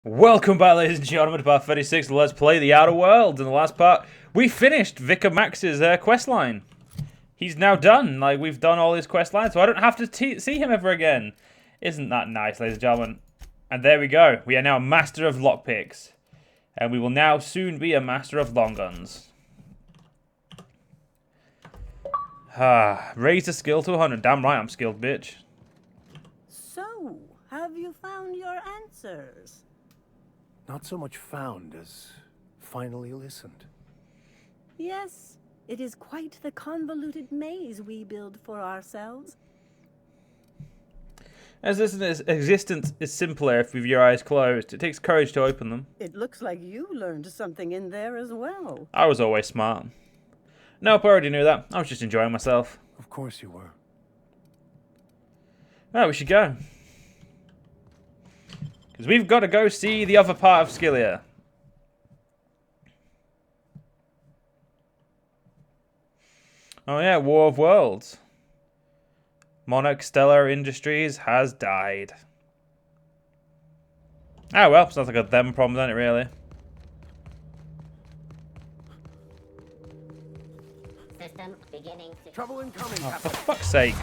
Welcome back, ladies and gentlemen, to part 36. Let's play The Outer Worlds. In the last part, we finished Vicar Max's quest line. He's now done. Like, we've done all his quest lines, so I don't have to see him ever again. Isn't that nice, ladies and gentlemen? And there we go. We are now a master of lockpicks. And we will now soon be a master of long guns. Raise the skill to 100. Damn right I'm skilled, bitch. So, have you found your answers? Not so much found as finally listened. Yes, it is quite the convoluted maze we build for ourselves. As this existence is simpler if with your eyes closed. It takes courage to open them. It looks like you learned something in there as well. I was always smart. Nope, I already knew that. I was just enjoying myself. Of course you were. Right, we should go. Because we've got to go see the other part of Skillia. Oh yeah, War of Worlds. Monarch Stellar Industries has died. Oh well, sounds like a them problem, doesn't it, really? System beginning to... Trouble incoming, Oh, for Captain. fuck's sake.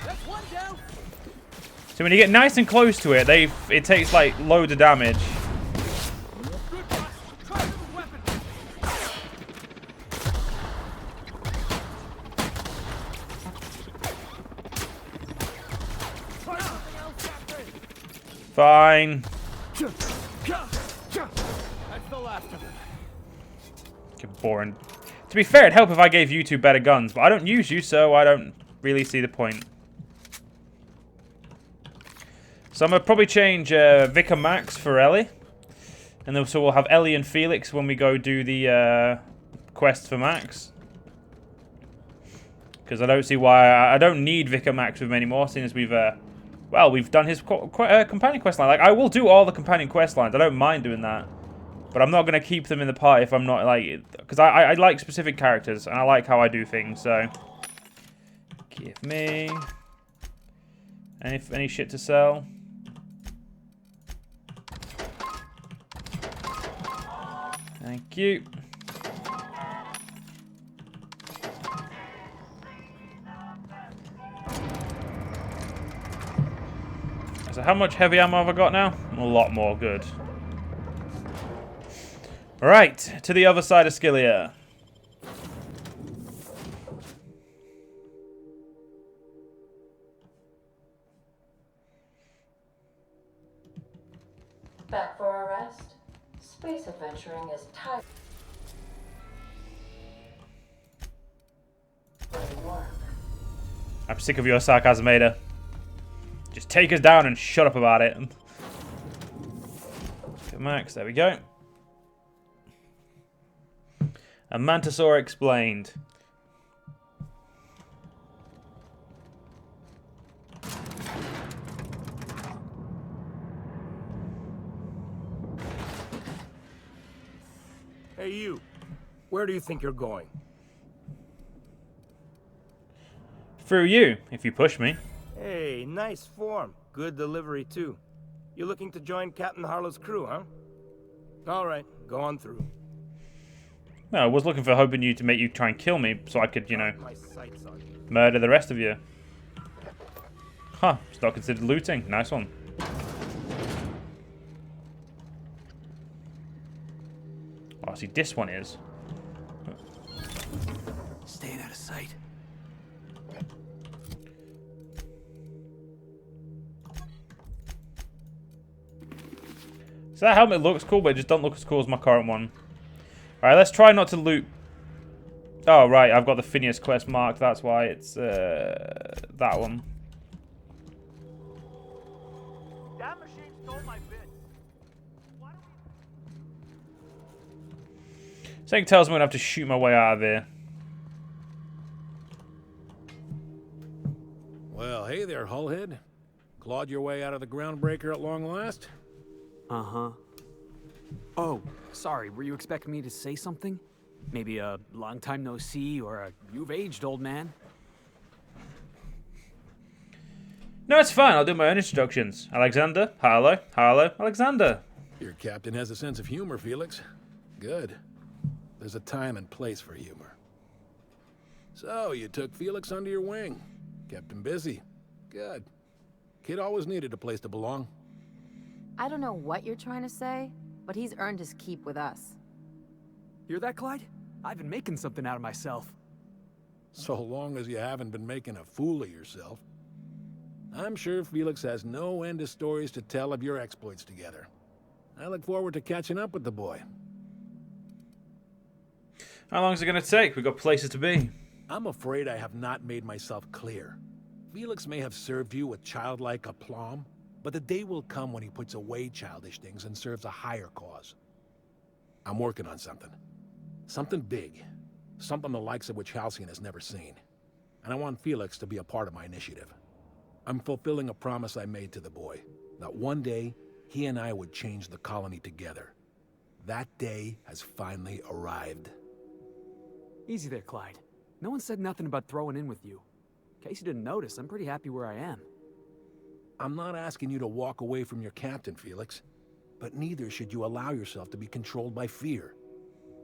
That's one down. So when you get nice and close to it, it takes like loads of damage. Good boss. Try with the weapon. Try something else, Captain. Fine. That's the last of them. Get boring. To be fair, it'd help if I gave you two better guns, but I don't use you, so I don't really see the point. So I'm going to probably change Vicar Max for Ellie. And then so we'll have Ellie and Felix when we go do the quest for Max. Because I don't see why... I don't need Vicar Max with him anymore, seeing as we've... well, we've done his companion quest line. Like, I will do all the companion quest lines. I don't mind doing that. But I'm not going to keep them in the party if I'm not, like... Because I like specific characters, and I like how I do things, so... Give me... Any shit to sell? Thank you. So how much heavy ammo have I got now? A lot more, good. Right, to the other side of Skillia. Back for a rest? Space adventuring is tiring work. I'm sick of your sarcasm, Ada. Just take us down and shut up about it. Okay, Max, there we go. A Mantisaur explained. Hey, you. Where do you think you're going? Through you, if you push me. Hey, nice form. Good delivery, too. You looking to join Captain Harlow's crew, huh? All right, go on through. No, I was looking for hoping you to make you try and kill me so I could, you know, My sights on you. murder the rest of you. Huh, it's not considered looting. Nice one. Oh, see, this one is. Staying out of sight. So that helmet looks cool, but it just don't look as cool as my current one. Alright, let's try not to loot. Oh, right, I've got the Phineas quest marked. That's why it's that one. That machine stole my bit. Something tells me I'm going to have to shoot my way out of here. Well, hey there, Hullhead. Clawed your way out of the groundbreaker at long last? Uh-huh. Oh, sorry, were you expecting me to say something? Maybe a long time no see or a you've aged, old man? No, it's fine. I'll do my own introductions. Alexander, Harlow, Harlow, Alexander. Your captain has a sense of humor, Felix. Good. There's a time and place for humor. So, you took Felix under your wing. Kept him busy. Good. Kid always needed a place to belong. I don't know what you're trying to say, but he's earned his keep with us. Hear that, Clyde? I've been making something out of myself. So long as you haven't been making a fool of yourself. I'm sure Felix has no end of stories to tell of your exploits together. I look forward to catching up with the boy. How long is it going to take? We've got places to be. I'm afraid I have not made myself clear. Felix may have served you with childlike aplomb, but the day will come when he puts away childish things and serves a higher cause. I'm working on something. Something big. Something the likes of which Halcyon has never seen. And I want Felix to be a part of my initiative. I'm fulfilling a promise I made to the boy, that one day, he and I would change the colony together. That day has finally arrived. Easy there, Clyde. No one said nothing about throwing in with you. In case you didn't notice, I'm pretty happy where I am. I'm not asking you to walk away from your captain, Felix. But neither should you allow yourself to be controlled by fear.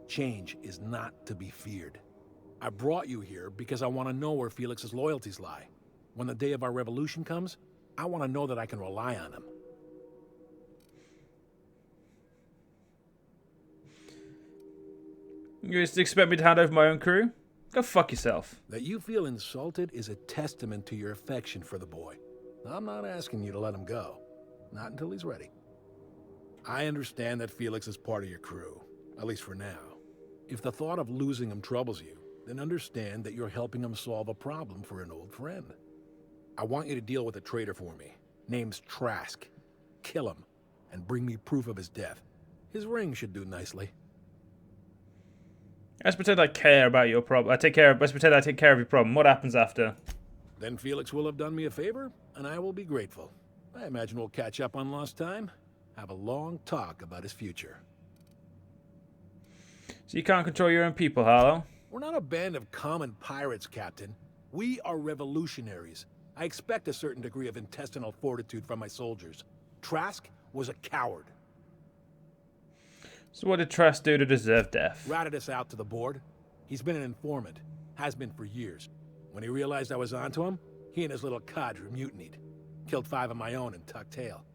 Change is not to be feared. I brought you here because I want to know where Felix's loyalties lie. When the day of our revolution comes, I want to know that I can rely on him. You just expect me to hand over my own crew? Go fuck yourself. That you feel insulted is a testament to your affection for the boy. I'm not asking you to let him go. Not until he's ready. I understand that Felix is part of your crew, at least for now. If the thought of losing him troubles you, then understand that you're helping him solve a problem for an old friend. I want you to deal with a traitor for me. Name's Trask. Kill him, and bring me proof of his death. His ring should do nicely. Let's pretend I care about your problem. Let's pretend I take care of your problem. What happens after? Then Felix will have done me a favor, and I will be grateful. I imagine we'll catch up on lost time, have a long talk about his future. So you can't control your own people, Harlow? We're not a band of common pirates, Captain. We are revolutionaries. I expect a certain degree of intestinal fortitude from my soldiers. Trask was a coward. So what did Trask do to deserve death? Ratted us out to the board. He's been an informant. Has been for years. When he realized I was onto him, he and his little cadre mutinied. Killed 5 of my own and tucked tail.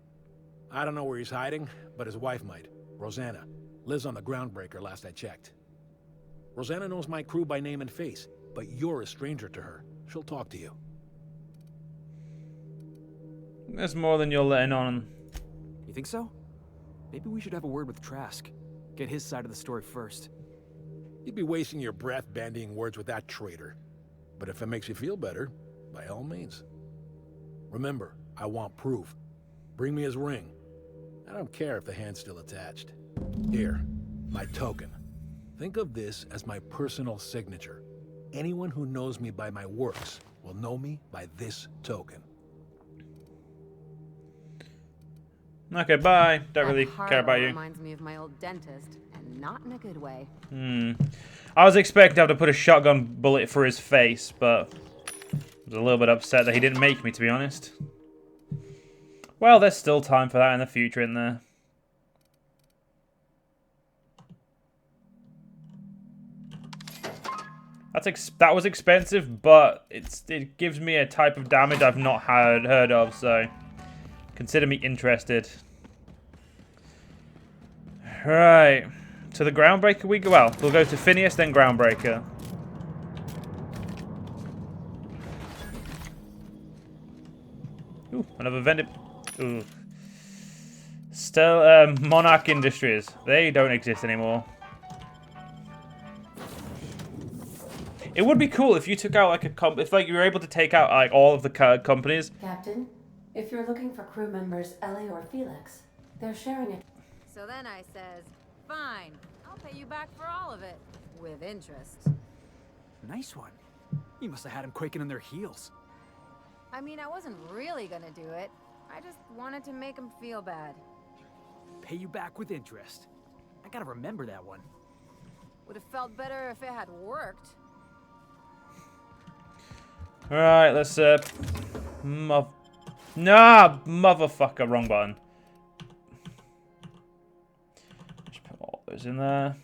I don't know where he's hiding, but his wife might. Rosanna. Lives on the Groundbreaker last I checked. Rosanna knows my crew by name and face, but you're a stranger to her. She'll talk to you. That's more than you're letting on. You think so? Maybe we should have a word with Trask. Get his side of the story first. You'd be wasting your breath bandying words with that traitor. But if it makes you feel better, by all means. Remember, I want proof. Bring me his ring. I don't care if the hand's still attached. Here, my token. Think of this as my personal signature. Anyone who knows me by my works will know me by this token. Okay, bye. Don't really That care about Harlow you. reminds me of my old dentist, and not in a good way. I was expecting to have to put a shotgun bullet for his face, but I was a little bit upset that he didn't make me, to be honest. Well, there's still time for that in the future, isn't there? That was expensive, but it gives me a type of damage I've not heard of, so consider me interested. Right. To the Groundbreaker we go. Well, we'll go to Phineas, then Groundbreaker. Ooh, another vendor. Ooh. Still, Monarch Industries. They don't exist anymore. It would be cool if you took out like if you were able to take out like all of the companies. Captain, if you're looking for crew members Ellie or Felix, they're sharing it. So then I says, fine, I'll pay you back for all of it, with interest. Nice one. You must have had him quaking in their heels. I mean, I wasn't really gonna do it. I just wanted to make him feel bad. Pay you back with interest. I gotta remember that one. Would have felt better if it had worked. Alright, let's Nah, motherfucker, wrong button. Just put all those in there.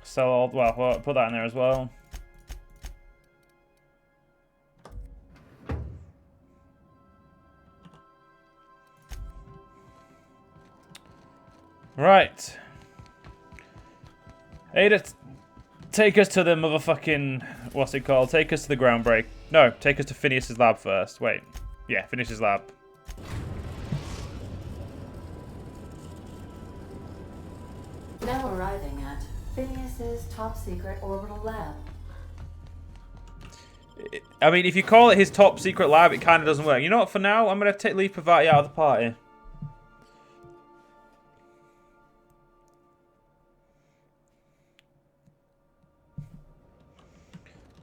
Sell all, well, put that in there as well. Right. Ada, take us to the motherfucking, what's it called? Take us to the ground break. No, take us to Phineas's lab first. Wait. Yeah, Phineas's lab. Now arriving at Phineas's top secret orbital lab. I mean, if you call it his top secret lab, it kind of doesn't work. You know what? For now, I'm going to leave Parvati out of the party.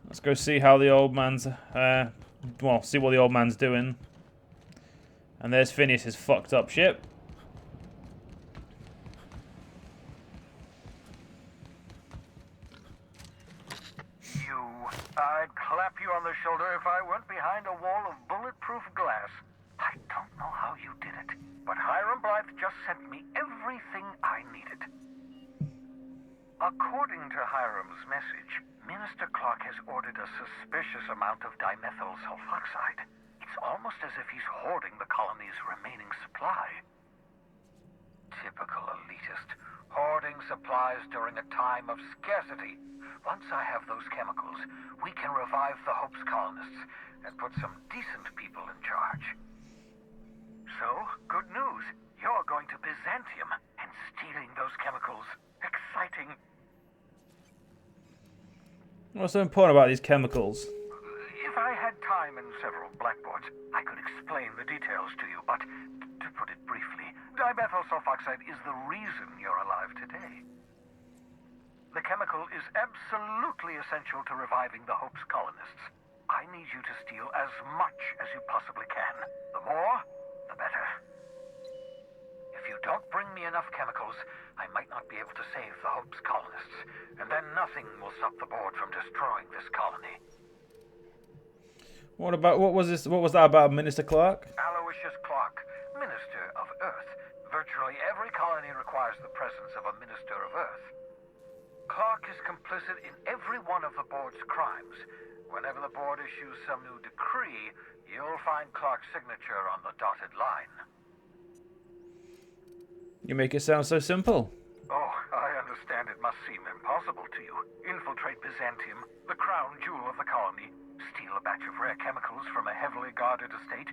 Let's go see how the old man's, well, see what the old man's doing. And there's Phineas's fucked up ship. I'd clap you on the shoulder if I weren't behind a wall of bulletproof glass. I don't know how you did it, but Hiram Blythe just sent me everything I needed. According to Hiram's message, Minister Clark has ordered a suspicious amount of dimethyl sulfoxide. It's almost as if he's hoarding the colony's remaining supply. Typical elitist, hoarding supplies during a time of scarcity. Once I have those chemicals, we can revive the Hope's colonists and put some decent people in charge. So, good news. You're going to Byzantium and stealing those chemicals. Exciting. What's so important about these chemicals? If I had time and several blackboards, I could explain the details to you, but to put it briefly, dimethyl sulfoxide is the reason you're alive today. The chemical is absolutely essential to reviving the Hope's colonists. I need you to steal as much as you possibly can. The more, the better. If you don't bring me enough chemicals, I might not be able to save the Hope's colonists, and then nothing will stop the board from destroying this colony. What was that about Minister Clark? Aloysius Clark, Minister of Earth. Virtually every colony requires the presence of a Minister of Earth. Clark is complicit in every one of the board's crimes. Whenever the board issues some new decree, you'll find Clark's signature on the dotted line. You make it sound so simple. Oh, I understand it must seem impossible to you. Infiltrate Byzantium, the crown jewel of the colony, steal a batch of rare chemicals from a heavily guarded estate.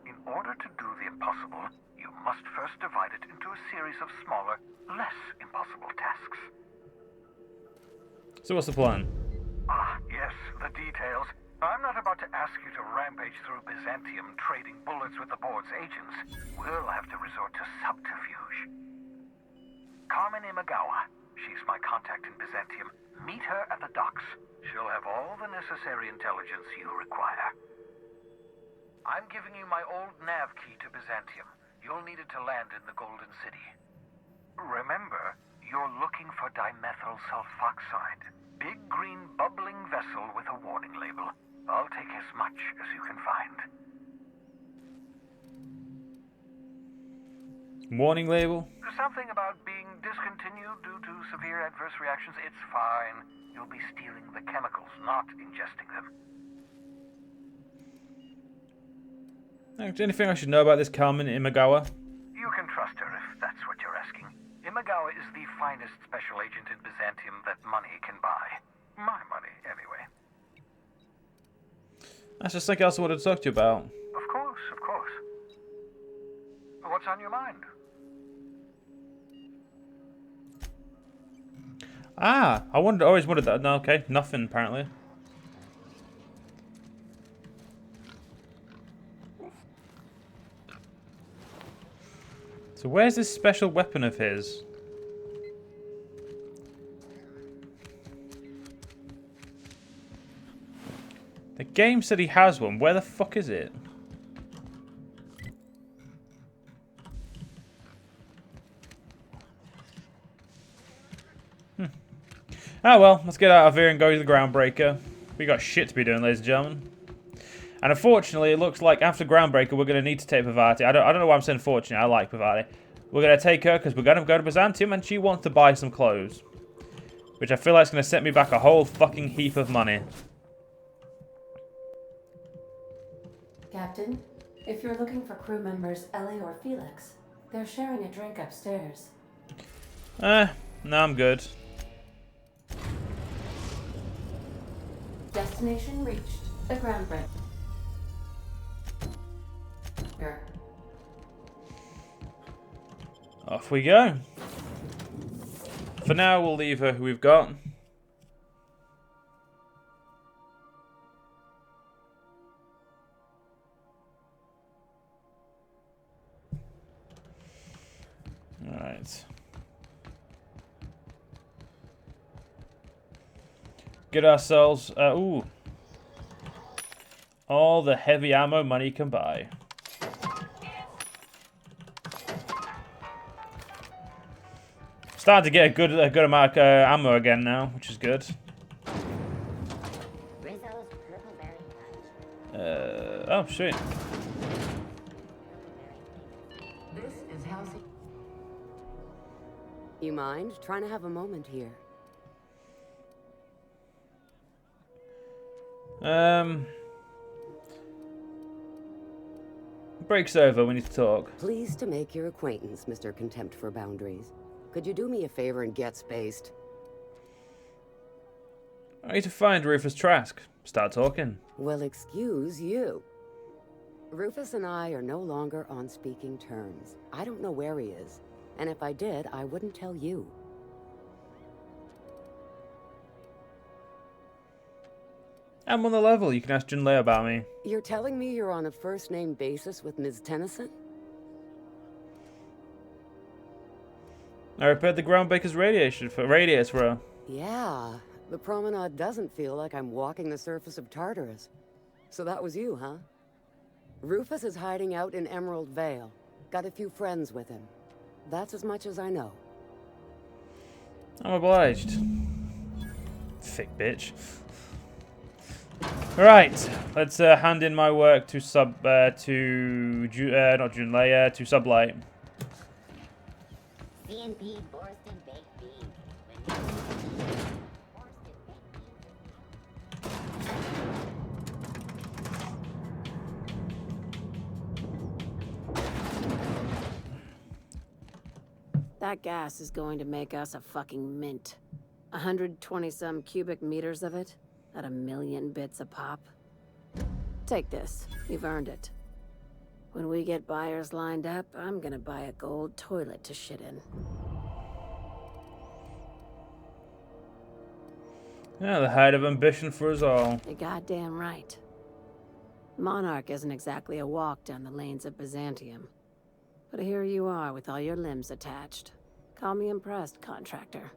In order to do the impossible, you must first divide it into a series of smaller, less impossible tasks. So what's the plan? Ah, yes, the details. I'm not about to ask you to rampage through Byzantium trading bullets with the board's agents. We'll have to resort to subterfuge. Carmen Imagawa. She's my contact in Byzantium. Meet her at the docks. She'll have all the necessary intelligence you require. I'm giving you my old nav key to Byzantium. You'll need it to land in the Golden City. Remember, you're looking for dimethyl sulfoxide. Big green bubbling vessel with a warning label. I'll take as much as you can find. Warning label? Something about being discontinued due to severe adverse reactions. It's fine. You'll be stealing the chemicals, not ingesting them. Anything I should know about this Carmen Imagawa? You can trust her if that's what you're asking. Imagawa is the finest special agent in Byzantium that money can buy. My money, anyway. That's just something else I wanted to talk to you about. Of course, of course. What's on your mind? Ah, always wondered that. No, okay, nothing apparently. So where's this special weapon of his? The game said he has one. Where the fuck is it? Ah well, let's get out of here and go to the Groundbreaker. We got shit to be doing, ladies and gentlemen. And unfortunately, it looks like after Groundbreaker, we're going to need to take Parvati. I don't know why I'm saying unfortunately. I like Parvati. We're going to take her because we're going to go to Byzantium and she wants to buy some clothes. Which I feel like is going to set me back a whole fucking heap of money. Captain, if you're looking for crew members Ellie or Felix, they're sharing a drink upstairs. No, I'm good. Destination reached. The Groundbreaker. Off we go. For now, we'll leave her who we've got. Alright. Get ourselves, ooh. All the heavy ammo money can buy. Starting to get a good amount of ammo again now, which is good. Rizzo's purple berry punch. Oh, shit. This is housing. You mind trying to have a moment here? Break's over, we need to talk. Pleased to make your acquaintance, Mr. Contempt for Boundaries. Could you do me a favor and get spaced? I need to find Rufus Trask. Start talking. Well, excuse you. Rufus and I are no longer on speaking terms. I don't know where he is. And if I did, I wouldn't tell you. I'm on the level. You can ask Junlei about me. You're telling me you're on a first-name basis with Ms. Tennyson? I repaired the Groundbreaker's radius for her. Yeah, the promenade doesn't feel like I'm walking the surface of Tartarus. So that was you, huh? Rufus is hiding out in Emerald Vale. Got a few friends with him. That's as much as I know. I'm obliged. Thick bitch. Alright, let's hand in my work to not Junlei, to Sublight. CNP Borston Baked Beans. That gas is going to make us a fucking mint. 120-some cubic meters of it, at 1,000,000 bits a pop. Take this. You've earned it. When we get buyers lined up, I'm gonna buy a gold toilet to shit in. Yeah, the height of ambition for us all. You're goddamn right. Monarch isn't exactly a walk down the lanes of Byzantium. But here you are with all your limbs attached. Call me impressed, contractor.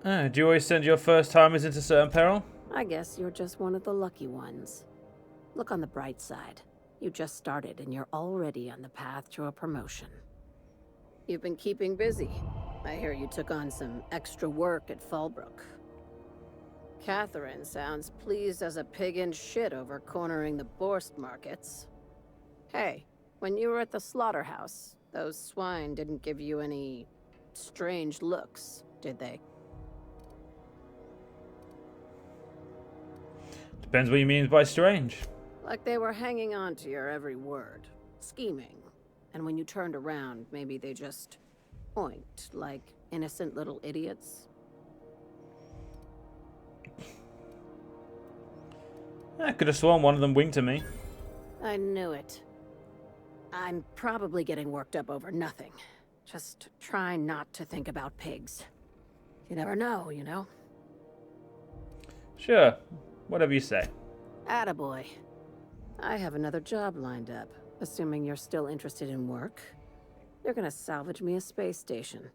Do you always send your first-timers into certain peril? I guess you're just one of the lucky ones. Look on the bright side. You just started and you're already on the path to a promotion. You've been keeping busy. I hear you took on some extra work at Fallbrook. Catherine sounds pleased as a pig in shit over cornering the Borst markets. Hey, when you were at the slaughterhouse, those swine didn't give you any strange looks, did they? Depends what you mean by strange. Like they were hanging on to your every word, scheming. And when you turned around, maybe they just oinked like innocent little idiots. I could have sworn one of them winked at me. I knew it. I'm probably getting worked up over nothing. Just try not to think about pigs. You never know, you know? Sure. Whatever you say. Attaboy. I have another job lined up, assuming you're still interested in work. You're gonna salvage me a space station.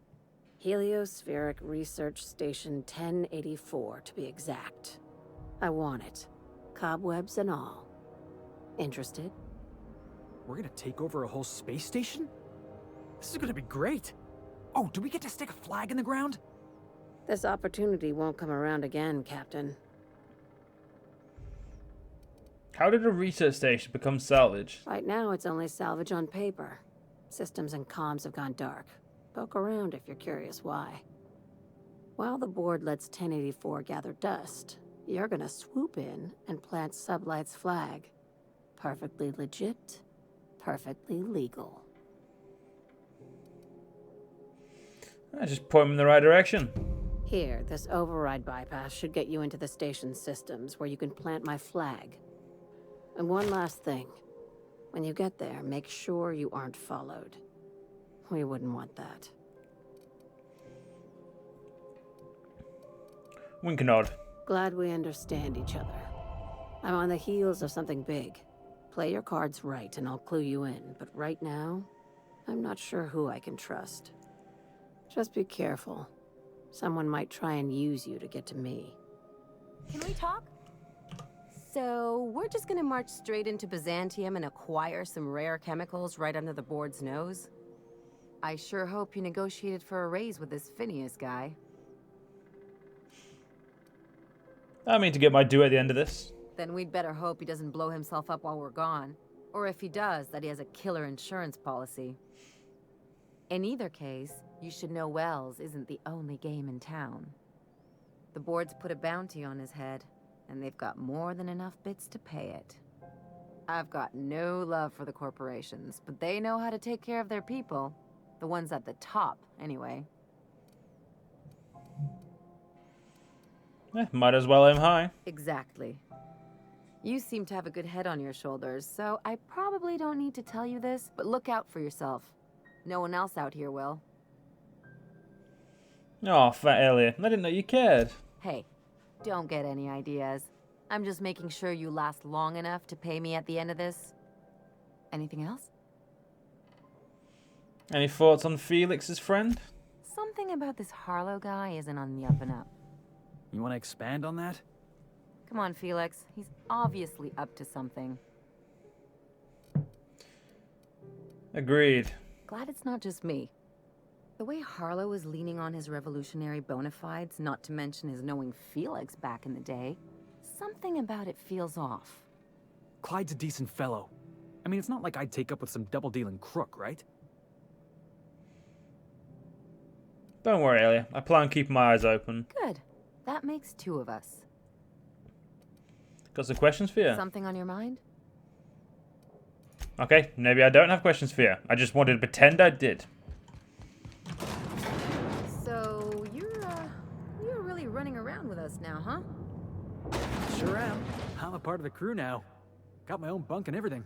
Heliospheric Research Station 1084, to be exact. I want it. Cobwebs and all. Interested? We're gonna take over a whole space station? This is gonna be great. Oh, do we get to stick a flag in the ground? This opportunity won't come around again, Captain. How did a research station become salvage? Right now, it's only salvage on paper. Systems and comms have gone dark. Poke around if you're curious why. While the board lets 1084 gather dust, you're gonna swoop in and plant Sublight's flag. Perfectly legit, perfectly legal. I just point him in the right direction. Here, this override bypass should get you into the station's systems where you can plant my flag. And one last thing. When you get there, make sure you aren't followed. We wouldn't want that. Wink and nod. Glad we understand each other. I'm on the heels of something big. Play your cards right and I'll clue you in, but right now, I'm not sure who I can trust. Just be careful. Someone might try and use you to get to me. Can we talk? So, we're just gonna march straight into Byzantium and acquire some rare chemicals right under the board's nose? I sure hope you negotiated for a raise with this Phineas guy. I mean to get my due at the end of this. Then we'd better hope he doesn't blow himself up while we're gone. Or if he does, that he has a killer insurance policy. In either case, you should know Wells isn't the only game in town. The board's put a bounty on his head, and they've got more than enough bits to pay it. I've got no love for the corporations, but they know how to take care of their people. The ones at the top, anyway. Might as well aim high. Exactly. You seem to have a good head on your shoulders, so I probably don't need to tell you this, but look out for yourself. No one else out here will. Oh, fat Elliot. I didn't know you cared. Hey, don't get any ideas. I'm just making sure you last long enough to pay me at the end of this. Anything else? Any thoughts on Felix's friend? Something about this Harlow guy isn't on the up and up. You want to expand on that? Come on, Felix. He's obviously up to something. Agreed. Glad it's not just me. The way Harlow is leaning on his revolutionary bona fides, not to mention his knowing Felix back in the day, something about it feels off. Clyde's a decent fellow. I mean, it's not like I'd take up with some double-dealing crook, right? Don't worry, Elliot. I plan on keeping my eyes open. Good. That makes two of us. Got some questions for you? Something on your mind? Okay, maybe I don't have questions for you. I just wanted to pretend I did. So, you're really running around with us now, huh? Sure am. I'm a part of the crew now. Got my own bunk and everything.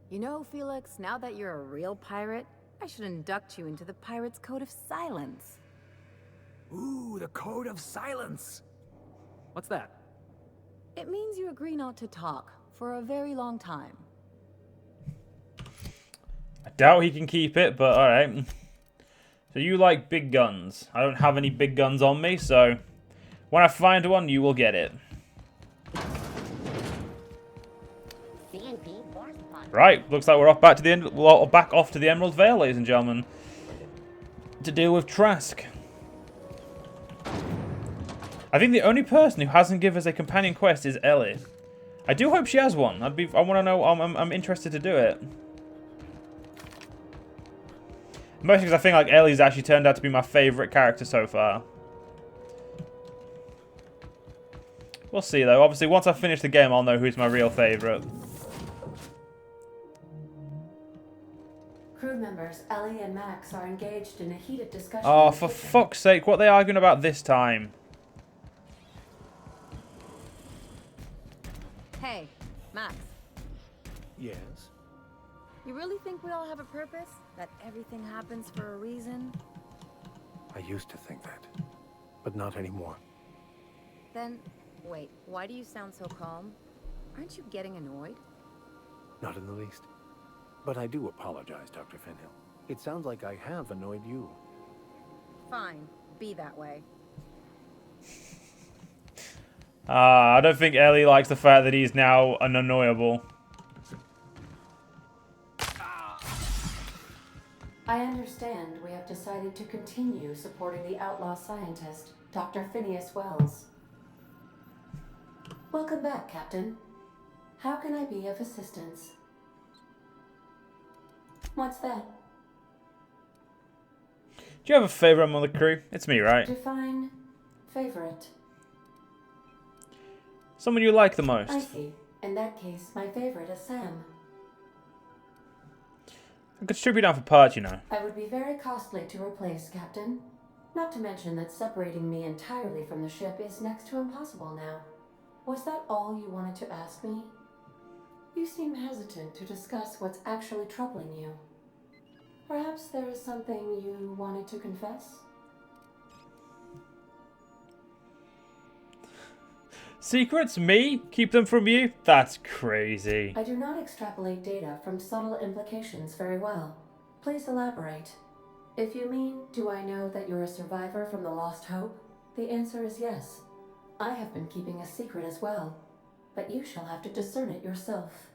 You know, Felix, now that you're a real pirate, I should induct you into the Pirate's Code of Silence. Ooh, the Code of Silence! What's that? It means you agree not to talk for a very long time. I doubt he can keep it, but alright. So you like big guns. I don't have any big guns on me, so when I find one, you will get it. Right, looks like we're off back to the end. Well, back off to the Emerald Vale, ladies and gentlemen, to deal with Trask. I think the only person who hasn't given us a companion quest is Ellie. I do hope she has one. I want to know. I'm interested to do it. Mostly because I think like Ellie's actually turned out to be my favorite character so far. We'll see though. Obviously, once I finish the game, I'll know who's my real favorite. Crew members Ellie and Max are engaged in a heated discussion. Oh, for fuck's sake! What are they arguing about this time? Hey, Max. Yes? You really think we all have a purpose? That everything happens for a reason? I used to think that, but not anymore. Then, wait, why do you sound so calm? Aren't you getting annoyed? Not in the least. But I do apologize, Dr. Finhill. It sounds like I have annoyed you. Fine, be that way. I don't think Ellie likes the fact that he's now unannoyable. I understand we have decided to continue supporting the outlaw scientist, Dr. Phineas Wells. Welcome back, Captain. How can I be of assistance? What's that? Do you have a favorite among the crew? It's me, right? Define favorite. Someone you like the most. I see. In that case, my favorite is Sam. I could strip you down for parts, you know. I would be very costly to replace, Captain. Not to mention that separating me entirely from the ship is next to impossible now. Was that all you wanted to ask me? You seem hesitant to discuss what's actually troubling you. Perhaps there is something you wanted to confess? Secrets? Me? Keep them from you? That's crazy. I do not extrapolate data from subtle implications very well. Please elaborate. If you mean, do I know that you're a survivor from the Lost Hope? The answer is yes. I have been keeping a secret as well, but you shall have to discern it yourself.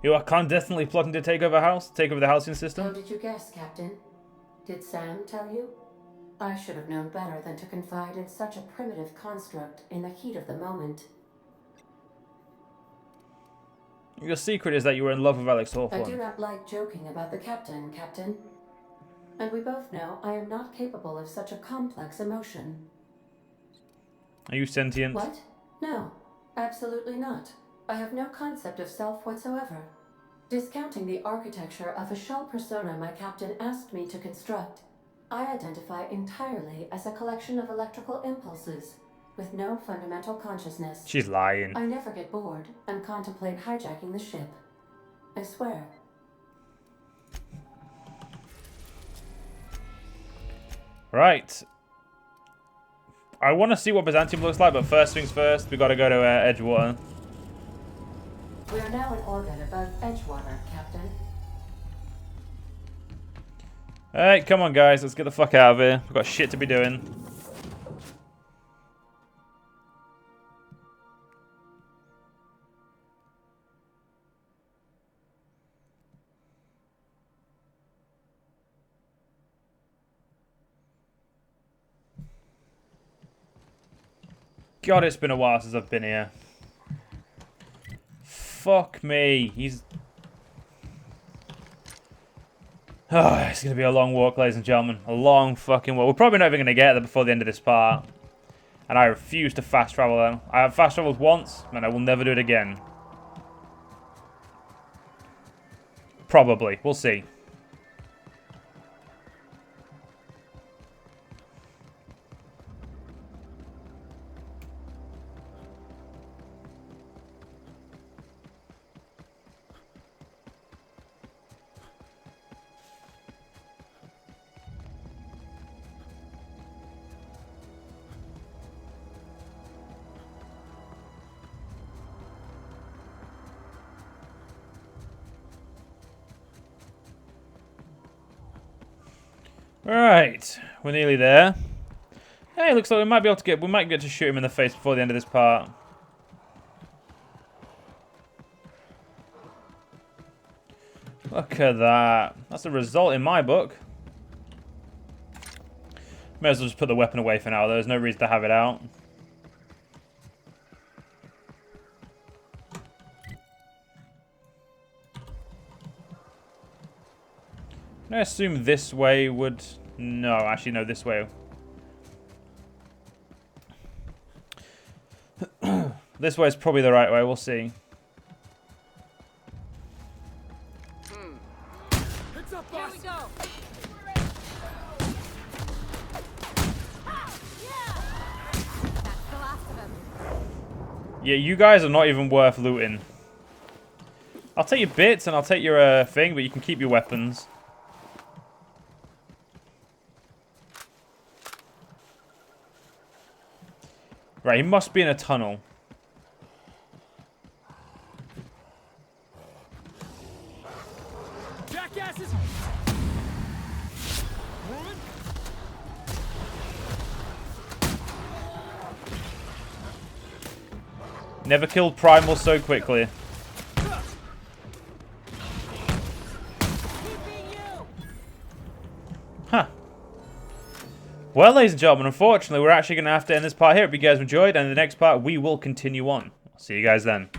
You are clandestinely plotting to take over the housing How system? did you guess, Captain? Did Sam tell you? I should have known better than to confide in such a primitive construct in the heat of the moment. Your secret is that you were in love with Alex I do Hawthorne. not like joking about the captain, Captain. And we both know I am not capable of such a complex emotion. Are you sentient? What? No, absolutely not. I have no concept of self whatsoever. Discounting the architecture of a shell persona my captain asked me to construct, I identify entirely as a collection of electrical impulses, with no fundamental consciousness. She's lying. I never get bored and contemplate hijacking the ship. I swear. Right. I want to see what Byzantium looks like, but first things first, we got to go to Edgewater. We are now in orbit above Edgewater, Captain. Alright, come on guys, let's get the fuck out of here. We've got shit to be doing. God, it's been a while since I've been here. Fuck me. He's... Oh, it's going to be a long walk, ladies and gentlemen. A long fucking walk. We're probably not even going to get there before the end of this part. And I refuse to fast travel then. I have fast traveled once, and I will never do it again. Probably. We'll see. Alright, we're nearly there. Hey, looks like we might be able to we might get to shoot him in the face before the end of this part. Look at that. That's a result in my book. May as well just put the weapon away for now. There's no reason to have it out. I assume this way would... No, actually, no, this way. This way is probably the right way. We'll see. Heads up, boss. Here we go. That's the last of them. Yeah, you guys are not even worth looting. I'll take your bits and I'll take your thing, but you can keep your weapons. Right, he must be in a tunnel. Jackasses! Never killed Primal so quickly. Huh. Well, ladies and gentlemen, unfortunately, we're actually going to have to end this part here. If you guys enjoyed, and in the next part, we will continue on. I'll see you guys then.